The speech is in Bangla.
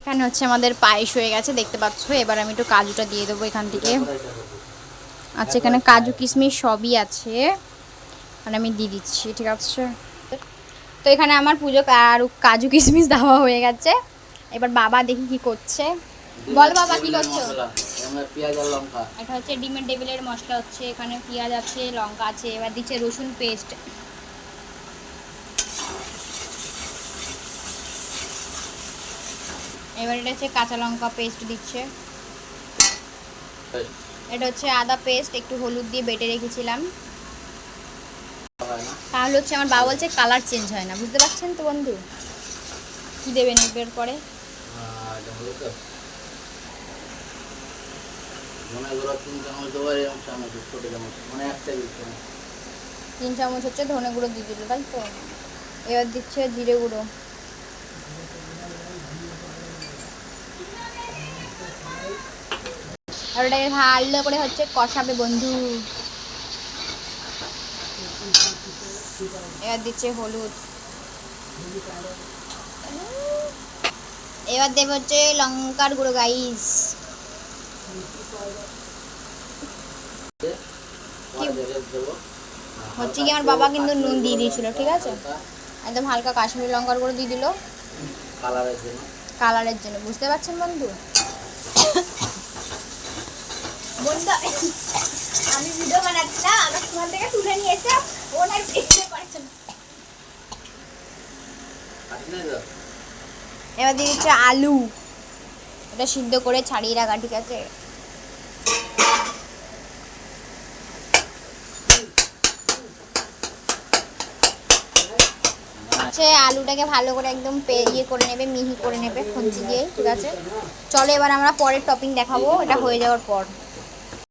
এখানে হচ্ছে আমাদের পায়েস হয়ে গেছে দেখতে পাচ্ছ। এবার আমি একটু কাজুটা দিয়ে দেবো এখান থেকে। আচ্ছা, এখানে কাজু কিশমিশ সবই আছে আর আমি দিয়ে দিচ্ছি, ঠিক আছে। তো এখানে আমার পুজো আর কাজু কিশমিশ দেওয়া হয়ে গেছে। এবার বাবা দেখি কি করছে। বল বাবা কি করছো? এটা হচ্ছে ডিমের টেবিলের মশলা, হচ্ছে এখানে পেঁয়াজ আছে, লঙ্কা আছে, এবার দিচ্ছে রসুন পেস্ট। এবার এটা হচ্ছে কাঁচা লঙ্কা পেস্ট দিচ্ছে। এটা হচ্ছে আদা পেস্ট, একটু হলুদ দিয়ে বেটে রেখেছিলাম। তাহলে হচ্ছে আমার বাবা বলছে কালার চেঞ্জ হয় না, বুঝতে পারছেন তো বন্ধু। কি দেবেন এর পরে? 3 চামচ হচ্ছে ধনে গুঁড়ো দিয়ে দিল, তাই তো। এবার দিচ্ছে জিরে গুঁড়ো। আর ওটাকে ভালো করে হচ্ছে কষাবে বন্ধু। এবার দিচ্ছে হলুদ। এবার দেব হচ্ছে লঙ্কার গুঁড়ো গাইস। হচ্ছে কি আমার বাবা কিন্তু নুন দিয়ে দিয়েছিল, ঠিক আছে। একদম হালকা কাশ্মীরি লঙ্কার গুঁড়ো দিয়ে দিল কালারের জন্য, বুঝতে পারছেন বন্ধু। বন্ধু আমি ভিডিও বানাচ্ছিলাম, আমার ফোন থেকে তুলে নিয়েছে, ওটা দেখতে পারছেন। এবার দিয়ে দিচ্ছে আলু, এটা সিদ্ধ করে ছাড়িয়ে রাখা, ঠিক আছে। হচ্ছে আলুটাকে ভালো করে একদম ইয়ে করে নেবে, মিহি করে নেবে খুন্তি দিয়ে, ঠিক আছে। চলো এবার আমরা পরের টপিং দেখাবো, এটা হয়ে যাওয়ার পর।